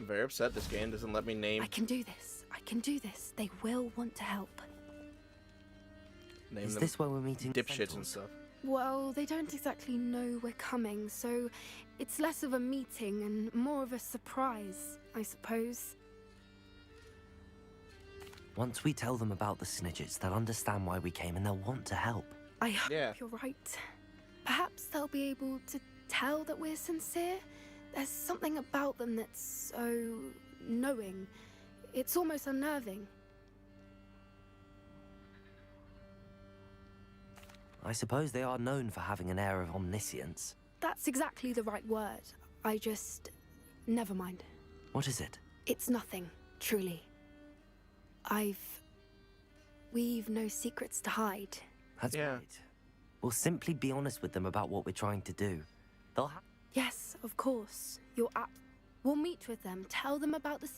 I'm very upset this game doesn't let me name I can do this. I can do this. They will want to help. name Is them this where we're meeting dipshits and Centaurs? stuff. Well, they don't exactly know we're coming, so it's less of a meeting and more of a surprise, I suppose. Once we tell them about the Snidgets, they'll understand why we came and they'll want to help. I hope Yeah. you're right. Perhaps they'll be able to tell that we're sincere. There's something about them that's so knowing. It's almost unnerving. I suppose they are known for having an air of omniscience. That's exactly the right word. I just... Never mind. What is it? It's nothing, truly. We've no secrets to hide. That's Yeah. right. We'll simply be honest with them about what we're trying to do. They'll have... Yes, of course. You're up. We'll meet with them, tell them about the...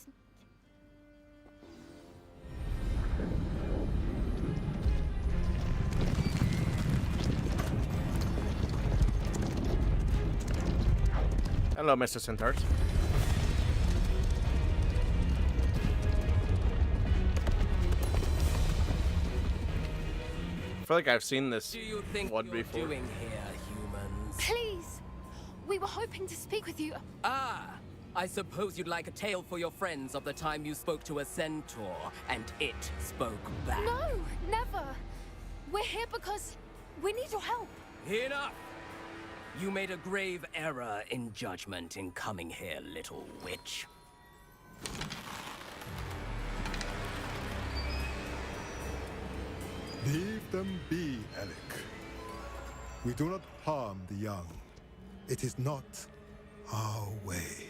Hello, Mr. Centaurs. I feel like I've seen this Do you think one you're before. doing here, humans? Please! We were hoping to speak with you. Ah, I suppose you'd like a tale for your friends of the time you spoke to a centaur and it spoke back. No, never. We're here because we need your help. Enough! You made a grave error in judgment in coming here, little witch. Leave them be, Alec. We do not harm the young. It is not our way.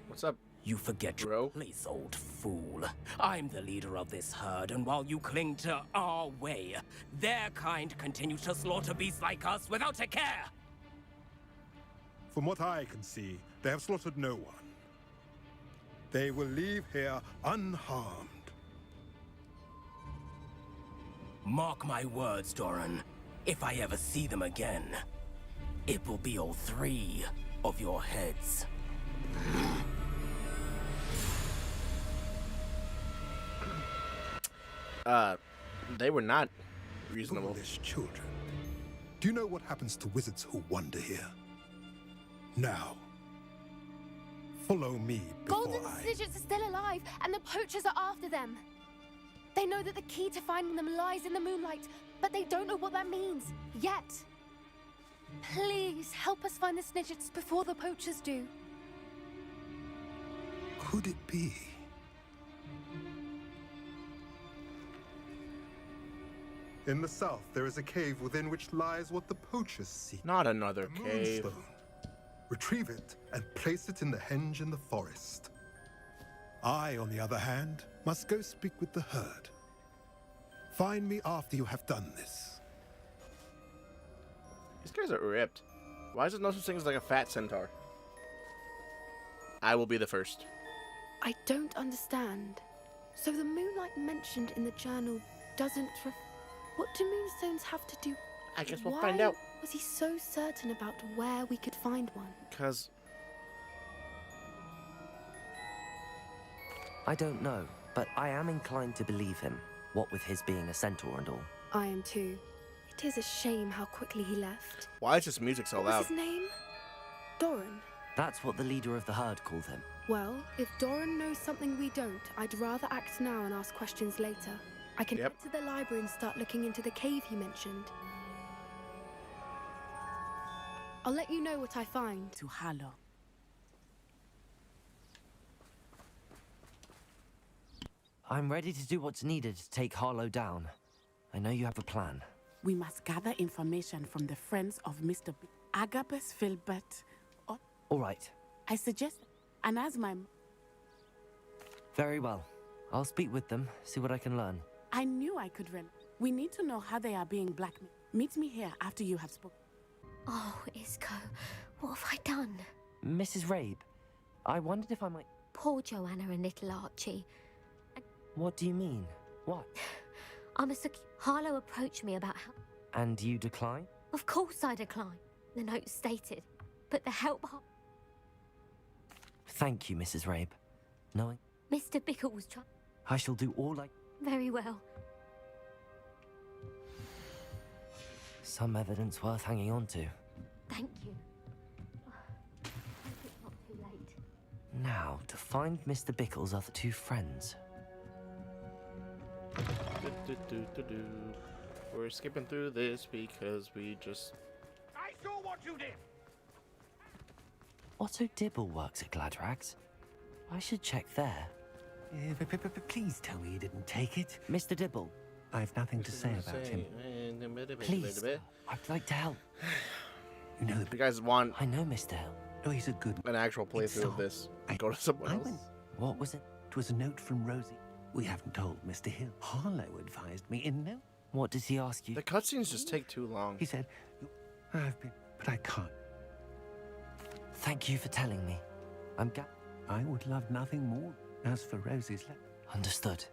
What's up? You forget Bro. your place, old fool. I'm the leader of this herd, and while you cling to our way, their kind continue to slaughter beasts like us without a care! From what I can see, they have slaughtered no one. They will leave here unharmed. Mark my words, Doran. If I ever see them again, it will be all 3 of your heads. They were not reasonable. Foolish children. Do you know what happens to wizards who wander here? Now, follow me before Golden I... Snidgets are still alive, and the poachers are after them. They know that the key to finding them lies in the moonlight, but they don't know what that means, yet. Please, help us find the Snidgets before the poachers do. Could it be? In the south, there is a cave within which lies what the poachers seek. Not another The cave. Moonstone. Retrieve it and place it in the henge in the forest. I, on the other hand, must go speak with the herd. Find me after you have done this. These guys are ripped. Why is there no such thing as like a fat centaur? I will be the first. I don't understand. So the moonlight mentioned in the journal doesn't What do moonstones have to do? I guess we'll Why find out. was he so certain about where we could find one? Because I don't know, but I am inclined to believe him, what with his being a centaur and all. I am too. It is a shame how quickly he left. why is this music so What was loud? his name? Doran. That's what the leader of the herd called him. Well, if Doran knows something we don't, I'd rather act now and ask questions later. I can Yep. head to the library and start looking into the cave you mentioned. I'll let you know what I find. To Hallow. I'm ready to do what's needed to take Harlow down. I know you have a plan. We must gather information from the friends of Mr. Agabus Filbert. All right. I suggest, and as my... Very well. I'll speak with them, see what I can learn. I knew I could run. We need to know how they are being blackmailed. Meet me here after you have spoken. Oh, Isco, what have I done? Mrs. Rabe, I wondered if I might... Poor Joanna and little Archie. What do you mean? What? I must have... Harlow approached me about how... And you decline? Of course I declined. The note stated. But the help... Thank you, Mrs. Rabe. Knowing Mr. Bickle was trying. I shall do all I... Very well. Some evidence worth hanging on to. Thank you. I hope it's not too late. Now, to find Mr. Bickle's other two friends. Do. We're skipping through this because we just... I saw what you did! Otto Dibble works at Gladrags. I should check there. Please tell me you didn't take it. Mr. Dibble, I've nothing to say about him. please, I'd like to help. You know, If you guys want I know Mr. Hill. oh, he's a good an actual playthrough of this, go to someone I else. went. What was it? It was a note from Rosie. We haven't told Mr. Hill. Harlow advised me in no. What did he ask you? The cutscenes just take too long. He said, I've been, but I can't. Thank you for telling me. I'm I would love nothing more. As for Rosie's letter. understood.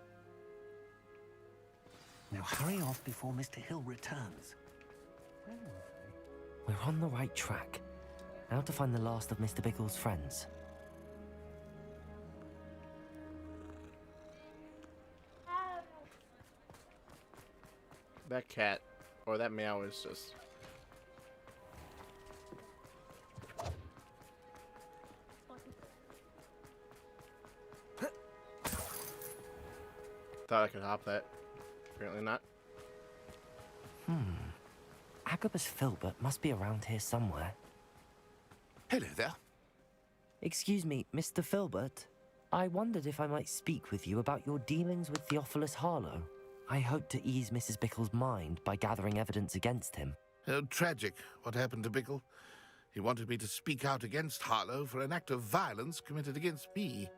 Now hurry off before Mr. Hill returns. Where was I? We're on the right track. Now to find the last of Mr. Bickle's friends. That cat, or that meow is just... Thought I could hop that. Apparently not. Agabus Filbert must be around here somewhere. Hello there. Excuse me, Mr. Filbert. I wondered if I might speak with you about your dealings with Theophilus Harlow. I hope to ease Mrs. Bickle's mind by gathering evidence against him. Tragic what happened to Bickle. He wanted me to speak out against Harlow for an act of violence committed against me.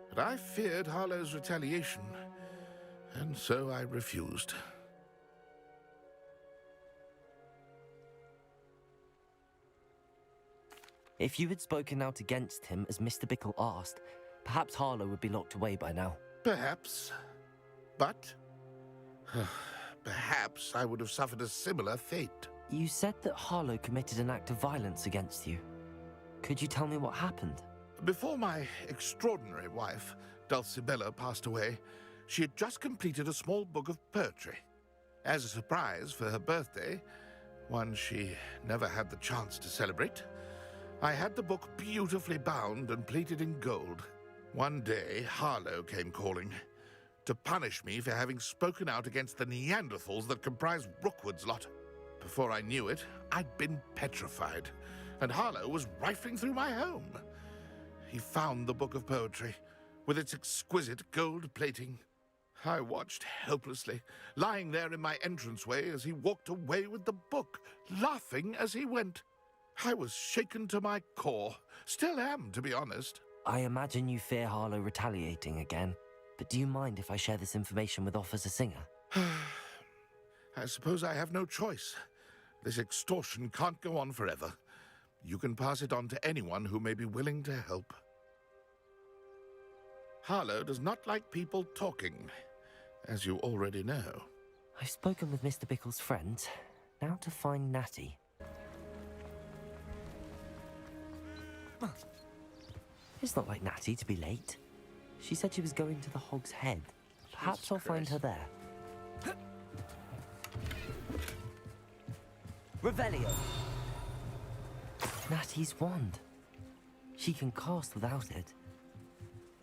But I feared Harlow's retaliation, and so I refused. If you had spoken out against him as Mr. Bickle asked, perhaps Harlow would be locked away by now. Perhaps. But perhaps I would have suffered a similar fate. You said that Harlow committed an act of violence against you. Could you tell me what happened? Before my extraordinary wife, Dulcibella, passed away, she had just completed a small book of poetry. As a surprise for her birthday, one she never had the chance to celebrate, I had the book beautifully bound and plated in gold. One day, Harlow came calling to punish me for having spoken out against the Neanderthals that comprise Rookwood's lot. Before I knew it, I'd been petrified, and Harlow was rifling through my home. He found the book of poetry, with its exquisite gold plating. I watched helplessly, lying there in my entranceway as he walked away with the book, laughing as he went. I was shaken to my core. Still am, to be honest. I imagine you fear Harlow retaliating again, but do you mind if I share this information with Officer Singer? I suppose I have no choice. This extortion can't go on forever. You can pass it on to anyone who may be willing to help. Harlow does not like people talking, as you already know. I've spoken with Mr. Bickle's friends. Now to find Natty. It's not like Natty to be late. She said she was going to the Hog's Head. Perhaps I'll find her there. Revelio! Natty's wand. She can cast without it.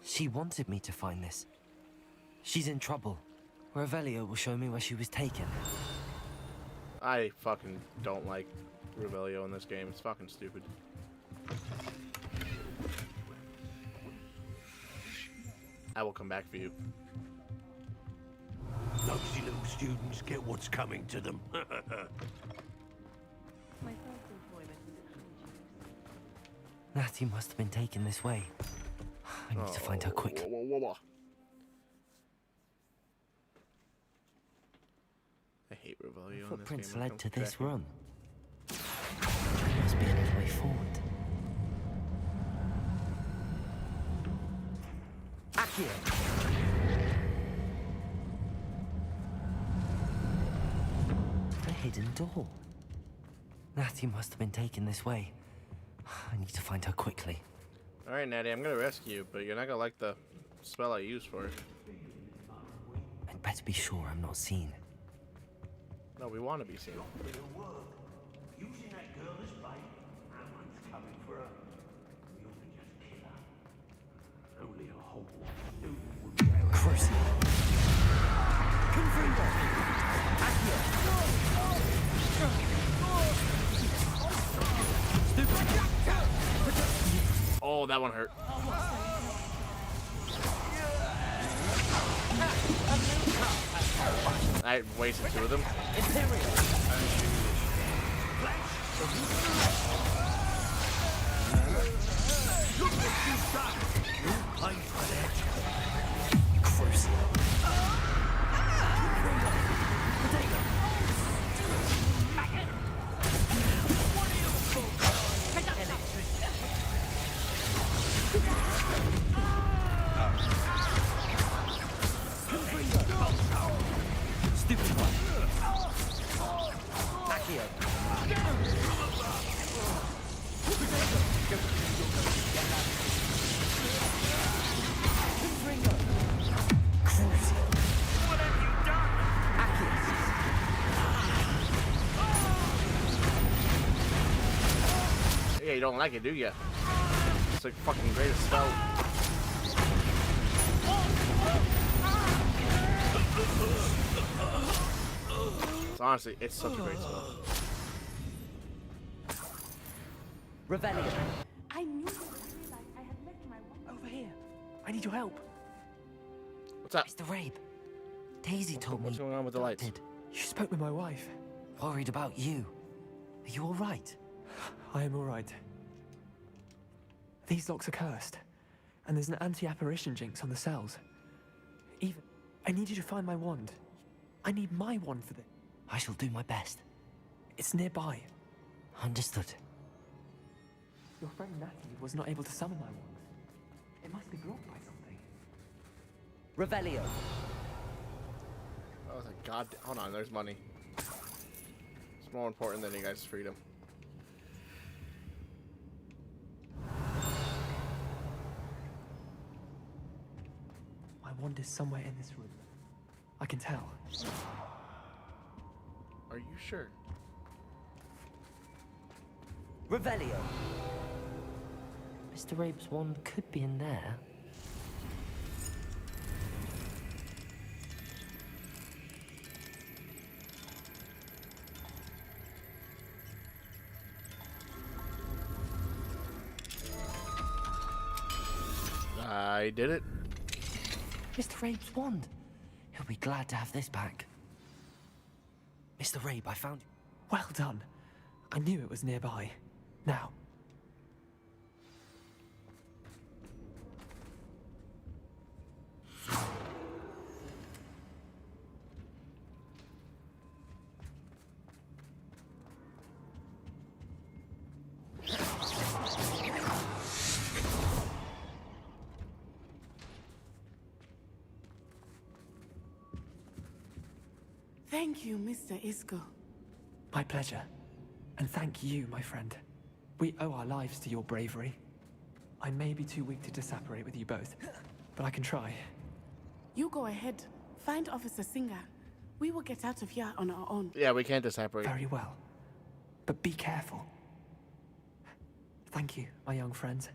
She wanted me to find this. She's in trouble. Revelio will show me where she was taken. I fucking don't like Revelio in this game. It's fucking stupid. I will come back for you. Nosy little students get what's coming to them. My first employment was at Natty must have been taken this way. I need to find her quickly. Whoa. I hate Revelio in Footprints this game. led to this room. There must be another way forward. Accio! A hidden door. Natty must have been taken this way. I need to find her quickly. Alright, Natty, I'm gonna rescue you, but you're not gonna like the spell I use for it. I'd better be sure I'm not seen. No, we want to be seen. Using that girl as bait, no one's coming for her. We ought to just kill her. Only a Hogwarts student would be able to. Crucible. Confringo. Accio. Stupid. Oh, that one hurt. I wasted two of them. Yeah, you don't like it, do you? It's like fucking greatest spell. So honestly, it's such a great spell. Revelio. I knew that I realized I had left my wand. Over here. I need your help. What's up? Mr. Rabe. Daisy told me. What's going on with the lights? Did. You spoke with my wife. Worried about you. Are you all right? I am all right. These locks are cursed, and there's an anti-apparition jinx on the cells. Even, I need you to find my wand. I need my wand for this. I shall do my best. It's nearby. Understood. Your friend Natty was not able to summon my wand. It must be blocked by something. Revelio. Oh, thank God. Hold on, there's money. It's more important than you guys' freedom. My wand is somewhere in this room. I can tell. Are you sure? Revelio. Mr. Rabe's wand could be in there. I did it. Mr. Rabe's wand. He'll be glad to have this back. Mr. Rabe, I found you. Well done. I knew it was nearby. Now. Thank you, Mr. Isco. My pleasure. And thank you, my friend. We owe our lives to your bravery. I may be too weak to separate with you both, but I can try. You go ahead. Find Officer Singer. We will get out of here on our own. Yeah, we can't separate. Very well. But be careful. Thank you, my young friends.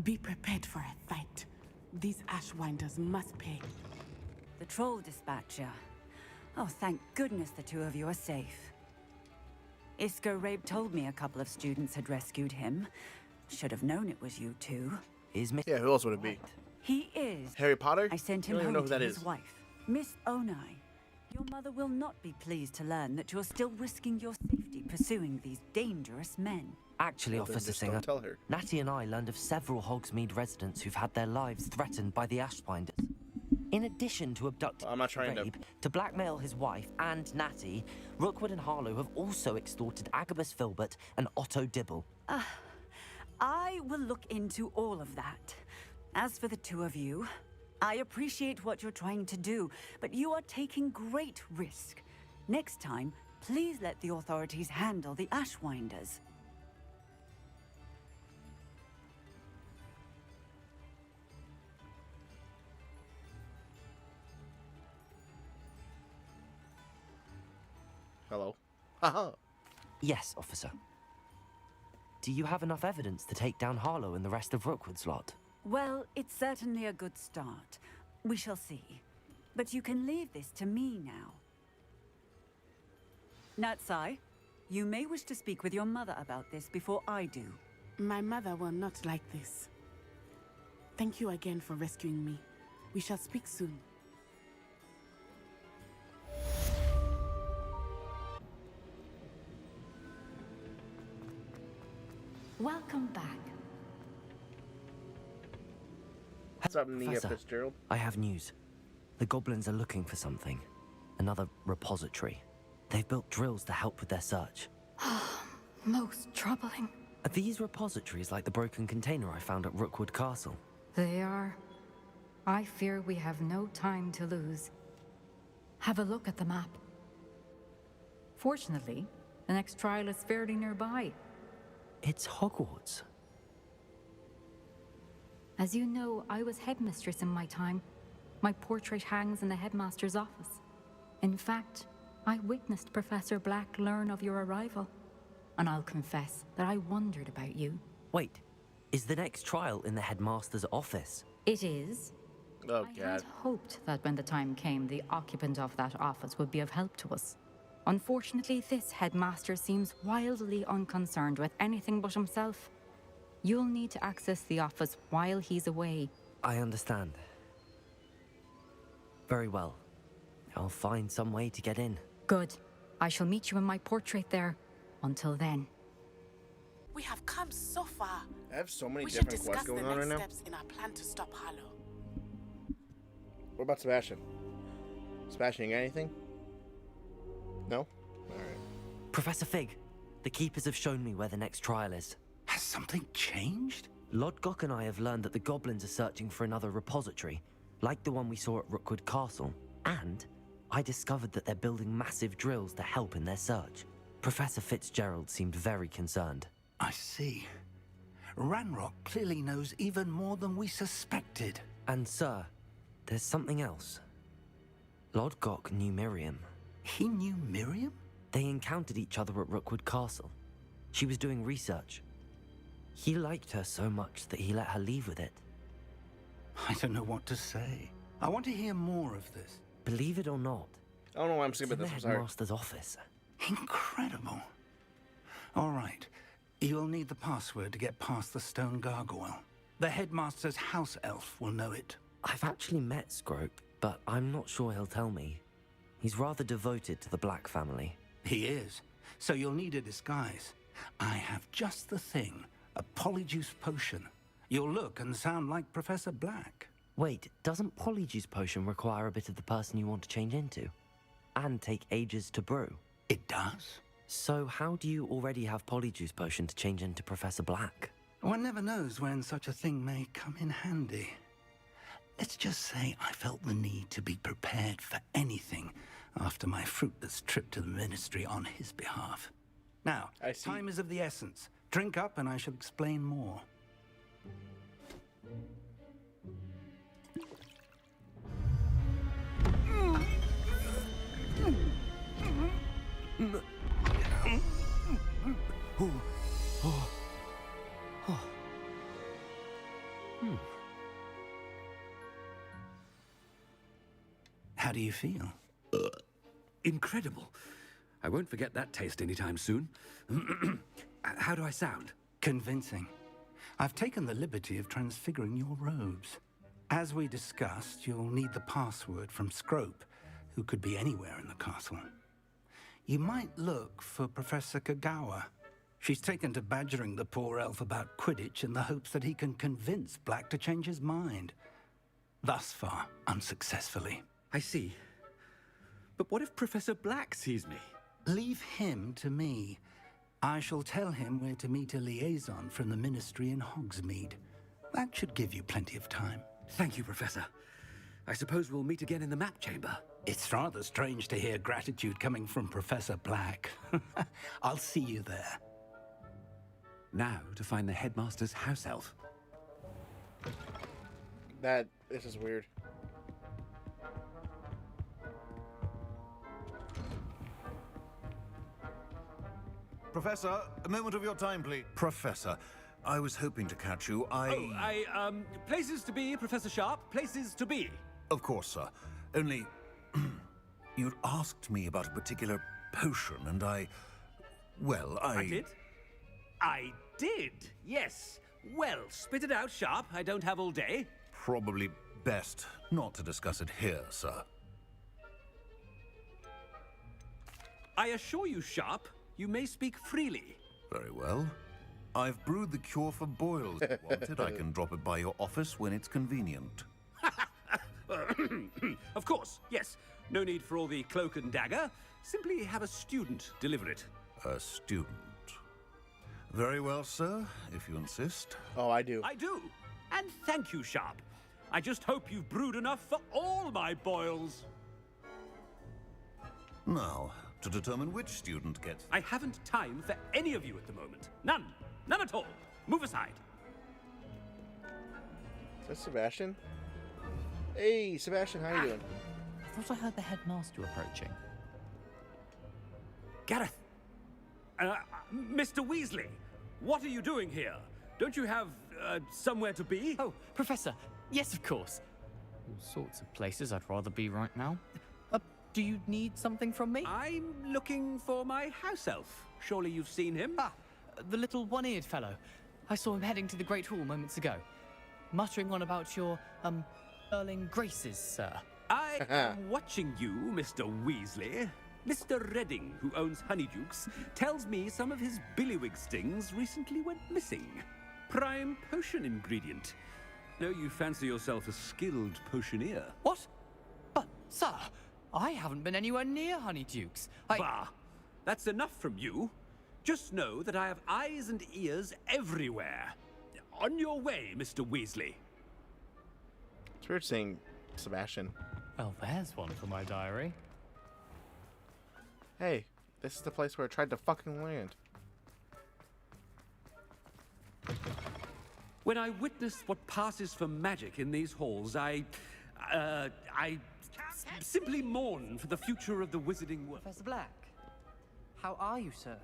Be prepared for a fight. These Ashwinders must pay. The troll dispatcher. Oh, thank goodness the two of you are safe. Isco Rabe told me a couple of students had rescued him. Should have known it was you two. Is Miss... Yeah, who else would it be? He is. Harry Potter? I sent You him don't even home know who to that his is. wife, Miss Onai. Your mother will not be pleased to learn that you're still risking your safety pursuing these dangerous men. Actually, Well, then Officer just Singer, don't tell her. Natty and I learned of several Hogsmeade residents who've had their lives threatened by the Ashwinders. In addition to abducting I'm not trying to- Rabe to blackmail his wife and Natty, Rookwood and Harlow have also extorted Agabus Filbert and Otto Dibble. I will look into all of that. As for the two of you, I appreciate what you're trying to do, but you are taking great risk. Next time, please let the authorities handle the Ashwinders. Haha. Yes, officer. Do you have enough evidence to take down Harlow and the rest of Rookwood's lot? Well, it's certainly a good start. We shall see. But you can leave this to me now. Natsai, you may wish to speak with your mother about this before I do. My mother will not like this. Thank you again for rescuing me. We shall speak soon. Welcome back. What's up, Nia Professor, Fitzgerald? I have news. The goblins are looking for something. Another repository. They've built drills to help with their search. Most troubling. Are these repositories like the broken container I found at Rookwood Castle? They are. I fear we have no time to lose. Have a look at the map. Fortunately, the next trial is fairly nearby. It's Hogwarts. As you know, I was headmistress in my time. My portrait hangs in the headmaster's office. In fact, I witnessed Professor Black learn of your arrival. And I'll confess that I wondered about you. Wait, is the next trial in the headmaster's office? It is. Oh, I God. had hoped that when the time came, the occupant of that office would be of help to us. Unfortunately, this headmaster seems wildly unconcerned with anything but himself. You'll need to access the office while he's away. I understand. Very well. I'll find some way to get in. Good. I shall meet you in my portrait there. Until then. We have come so far. I have so many We should different discuss quests the going on right next now. steps in our plan to stop Harlow. What about Sebastian? Sebastian, you got anything? No? Alright. Professor Fig, the Keepers have shown me where the next trial is. Has something changed? Lodgok and I have learned that the goblins are searching for another repository, like the one we saw at Rookwood Castle. And I discovered that they're building massive drills to help in their search. Professor Fitzgerald seemed very concerned. I see. Ranrock clearly knows even more than we suspected. And sir, there's something else. Lodgok knew Miriam. He knew Miriam? They encountered each other at Rookwood Castle. She was doing research. He liked her so much that he let her leave with it. I don't know what to say. I want to hear more of this. Believe it or not, I don't know why I'm it's skipping in the this. I'm sorry. headmaster's office. Incredible. All right. You'll need the password to get past the stone gargoyle. The headmaster's house elf will know it. I've actually met Scrope, but I'm not sure he'll tell me. He's rather devoted to the Black family. He is. So you'll need a disguise. I have just the thing. A polyjuice potion. You'll look and sound like Professor Black. Wait, doesn't Polyjuice Potion require a bit of the person you want to change into? And take ages to brew? It does. So how do you already have Polyjuice Potion to change into Professor Black? One never knows when such a thing may come in handy. Let's just say I felt the need to be prepared for anything after my fruitless trip to the ministry on his behalf. Now, I see. time is of the essence. Drink up and I shall explain more. How do you feel? Incredible. I won't forget that taste anytime soon. How do I sound? Convincing. I've taken the liberty of transfiguring your robes. As we discussed, you'll need the password from Scrope, who could be anywhere in the castle. You might look for Professor Kagawa. She's taken to badgering the poor elf about Quidditch in the hopes that he can convince Black to change his mind. Thus far, unsuccessfully. I see. But what if Professor Black sees me? Leave him to me. I shall tell him where to meet a liaison from the ministry in Hogsmeade. That should give you plenty of time. Thank you, Professor. I suppose we'll meet again in the map chamber. It's rather strange to hear gratitude coming from Professor Black. I'll see you there. Now to find the headmaster's house elf. This is weird. Professor, a moment of your time, please. Professor, I was hoping to catch you. Places to be, Professor Sharp. Places to be. Of course, sir. Only... you'd asked me about a particular potion, and well, I did? I did, yes. Well, spit it out, Sharp. I don't have all day. Probably best not to discuss it here, sir. I assure you, Sharp, you may speak freely. Very well. I've brewed the cure for boils. If you want it, I can drop it by your office when it's convenient. Of course, yes. No need for all the cloak and dagger. Simply have a student deliver it. A student. Very well, sir, if you insist. Oh, I do. I do. And thank you, Sharp. I just hope you've brewed enough for all my boils. Now, to determine which student gets... I haven't time for any of you at the moment. None. None at all. Move aside. Is that Sebastian? Hey, Sebastian, how you doing? I thought I heard the headmaster approaching. Gareth! Mr. Weasley, what are you doing here? Don't you have, somewhere to be? Oh, Professor, yes, of course. All sorts of places I'd rather be right now. Do you need something from me? I'm looking for my house elf. Surely you've seen him? Ah, the little one-eared fellow. I saw him heading to the Great Hall moments ago. Muttering on about your, Erling graces, sir. I am watching you, Mr. Weasley. Mr. Redding, who owns Honeydukes, tells me some of his billywig stings recently went missing. Prime potion ingredient. No, you fancy yourself a skilled potioneer. What? But, sir, I haven't been anywhere near Honeydukes. Bah! That's enough from you. Just know that I have eyes and ears everywhere. On your way, Mr. Weasley. It's weird seeing Sebastian. Well, there's one for my diary. Hey, this is the place where I tried to fucking land. When I witness what passes for magic in these halls, I simply mourn for the future of the wizarding world. Professor Black, how are you, sir?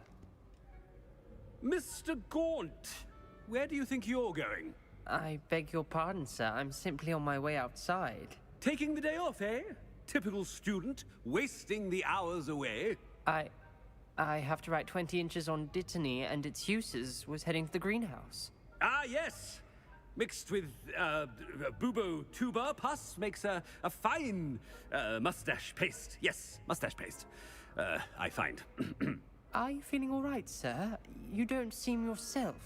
Mr. Gaunt, where do you think you're going? I beg your pardon, sir. I'm simply on my way outside. Taking the day off, eh? Typical student, wasting the hours away. I have to write 20 inches on Dittany and its uses. Was heading to the greenhouse. Ah, yes. Mixed with bubo tuber pus makes a fine mustache paste. Yes, mustache paste. I find. Are you feeling all right, sir? You don't seem yourself.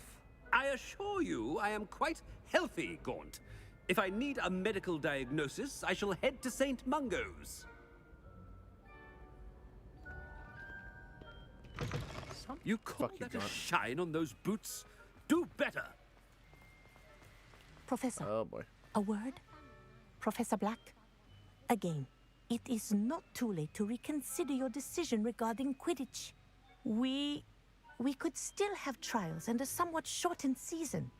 I assure you I am quite healthy, Gaunt. If I need a medical diagnosis, I shall head to St. Mungo's. You call that a shine on those boots? Do better! Professor. Oh boy. A word? Professor Black? Again, it is not too late to reconsider your decision regarding Quidditch. We could still have trials and a somewhat shortened season.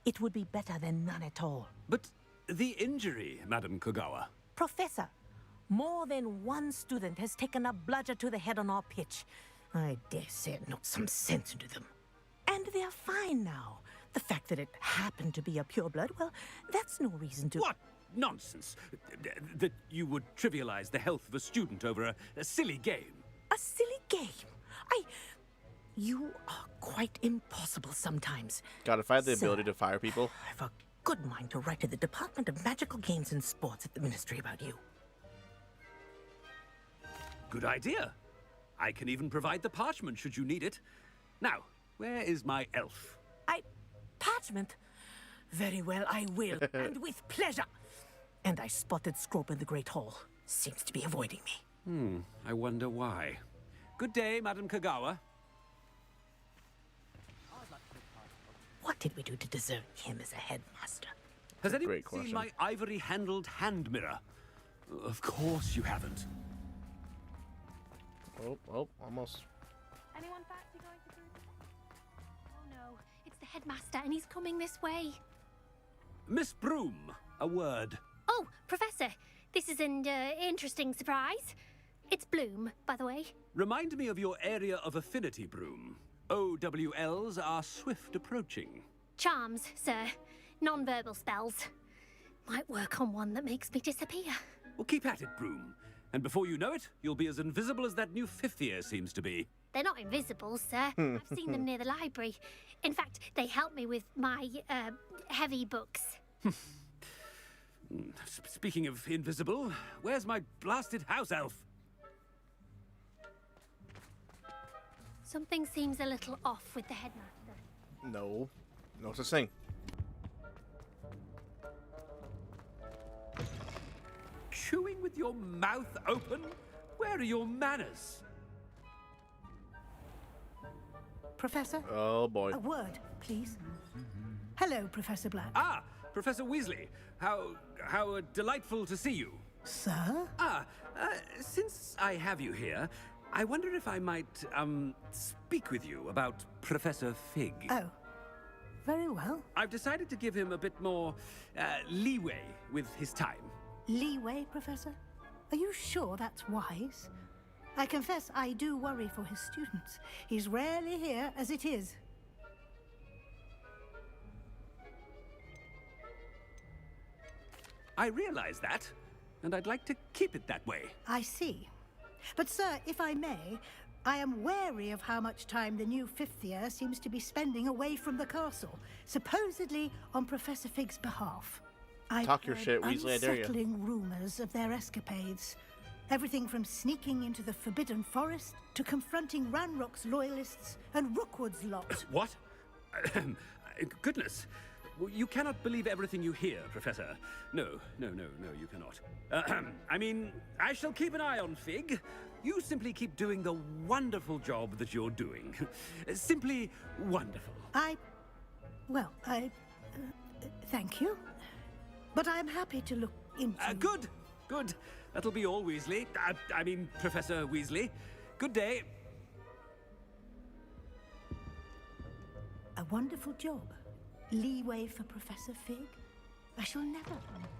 It would be better than none at all. But the injury, Madam Kogawa. Professor, more than one student has taken a bludger to the head on our pitch. I dare say it knocked some sense into them. And they're fine now. The fact that it happened to be a pureblood, well, that's no reason to... What nonsense! That you would trivialize the health of a student over a silly game. A silly game? You are quite impossible sometimes. God, if I had the ability to fire people... I have a good mind to write to the Department of Magical Games and Sports at the Ministry about you. Good idea. I can even provide the parchment should you need it. Now, where is my elf? Parchment? Very well, I will, and with pleasure. And I spotted Scrope in the Great Hall. Seems to be avoiding me. I wonder why. Good day, Madam Kogawa. What did we do to deserve him as a headmaster? Has anyone seen my ivory-handled hand mirror? Of course you haven't. Oh, almost. Anyone fancy going to do? Oh no, it's the headmaster and he's coming this way. Miss Broom, a word. Oh, Professor, this is an interesting surprise. It's Bloom, by the way. Remind me of your area of affinity, Broom. OWLs are swift approaching. Charms, sir. Non-verbal spells. Might work on one that makes me disappear. Well, keep at it, Broom. And before you know it, you'll be as invisible as that new fifth year seems to be. They're not invisible, sir. I've seen them near the library. In fact, they help me with my, heavy books. Speaking of invisible, where's my blasted house elf? Something seems a little off with the headmaster. No. No such thing. Chewing with your mouth open? Where are your manners? Professor? Oh, boy. A word, please. Hello, Professor Black. Ah, Professor Weasley. How delightful to see you. Sir? Since I have you here, I wonder if I might, speak with you about Professor Fig. Oh, very well. I've decided to give him a bit more, leeway with his time. Leeway, Professor? Are you sure that's wise? I confess I do worry for his students. He's rarely here as it is. I realize that, and I'd like to keep it that way. I see. But, sir, if I may, I am wary of how much time the new fifth year seems to be spending away from the castle, supposedly on Professor Fig's behalf. Talk your shit, Weasley, I dare you. Unsettling rumors of their escapades. Everything from sneaking into the Forbidden Forest to confronting Ranrock's loyalists and Rookwood's lot. What? Goodness. You cannot believe everything you hear, Professor. No, you cannot. I mean, I shall keep an eye on Fig. You simply keep doing the wonderful job that you're doing. Simply wonderful. Well, thank you. But I'm happy to look into... Good. That'll be all, Weasley. I mean, Professor Weasley. Good day. A wonderful job. Leeway for Professor Fig? I shall never understand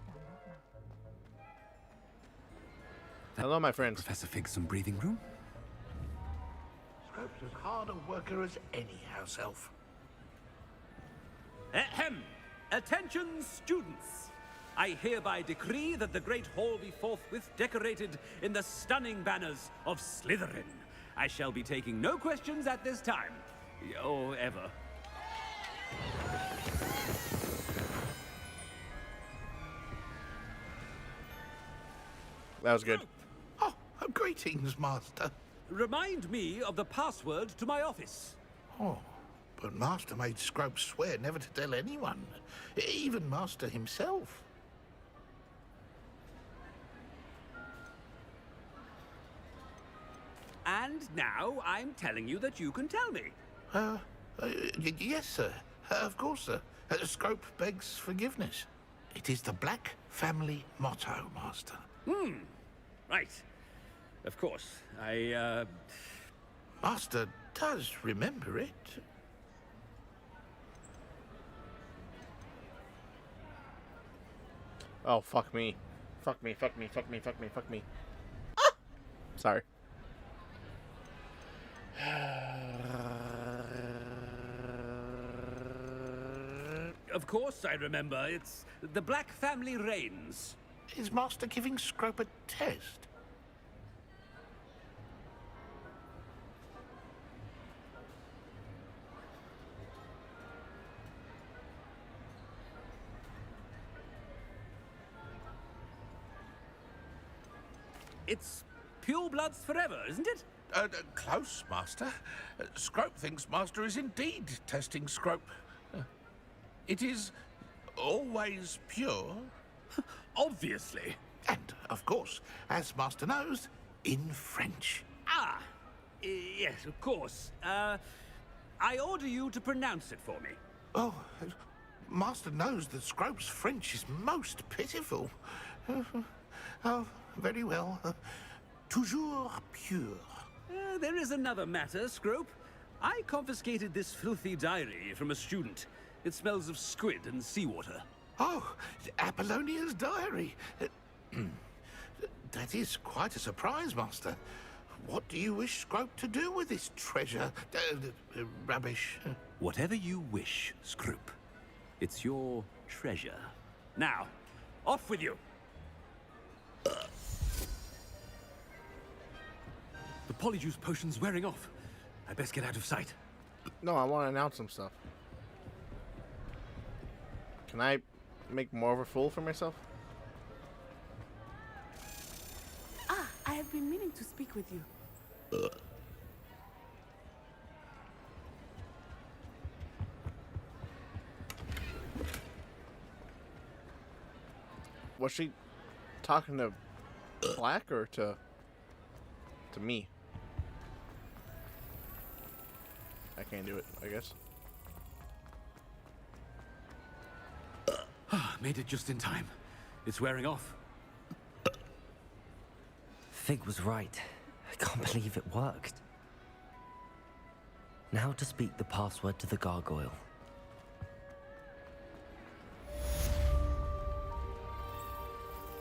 that. Hello, my friends. Professor Fig some breathing room? Scrope's as hard a worker as any house elf. Ahem! Attention, students! I hereby decree that the Great Hall be forthwith decorated in the stunning banners of Slytherin. I shall be taking no questions at this time. Or ever. That was good. Oh, greetings, Master. Remind me of the password to my office. Oh, but Master made Scrope swear never to tell anyone, even Master himself. And now I'm telling you that you can tell me. Yes, sir. Of course, sir. Scrope begs forgiveness. It is the Black family motto, Master. Right. Of course. Master does remember it. Oh, fuck me. Fuck me. Ah! Sorry. Of course I remember. It's the Black family reigns. Is Master giving Scrope a test? It's pure bloods forever, isn't it? Close, Master. Scrope thinks Master is indeed testing Scrope. It is always pure. Obviously. And, of course, as Master knows, in French. Yes, of course. I order you to pronounce it for me. Oh, Master knows that Scrope's French is most pitiful. Oh, very well. Toujours pure. There is another matter, Scrope. I confiscated this filthy diary from a student. It smells of squid and seawater. Oh, Apollonia's diary. That is quite a surprise, Master. What do you wish Scrope to do with this treasure? Rubbish. Whatever you wish, Scrope. It's your treasure. Now, off with you! The polyjuice potion's wearing off. I best get out of sight. No, I want to announce some stuff. Can I make more of a fool for myself? Ah, I have been meaning to speak with you. Was she talking to Black or to me? I can't do it, I guess. Made it just in time. It's wearing off. Fig was right. I can't believe it worked. Now to speak the password to the gargoyle.